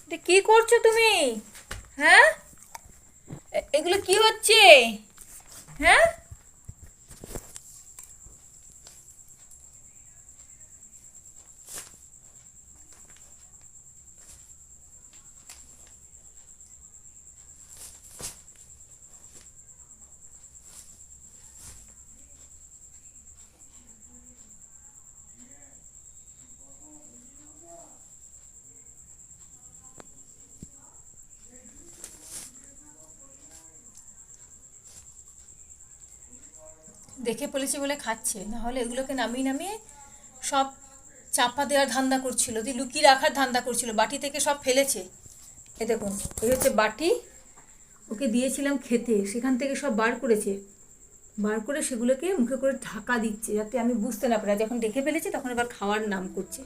এটা কি করছো তুমি? হ্যাঁ, এগুলো কি হচ্ছে? হ্যাঁ, দেখে ফেলেছি বলে খাচ্ছে, না হলে এগুলোকে নামিয়ে নামিয়ে সব চাপা দেওয়ার ধান্দা করছিল, দিয়ে লুকিয়ে রাখার ধান্দা করছিল, বাটি থেকে সব ফেলেছে। এ দেখুন, এই হচ্ছে বাটি, ওকে দিয়েছিলাম খেতে, সেখান থেকে সব বার করেছে, বার করে সেগুলোকে মুখে করে ঢাকা দিচ্ছে যাতে আমি বুঝতে না পারি। আর যখন দেখে ফেলেছি তখন এবার খাওয়ার নাম করছে।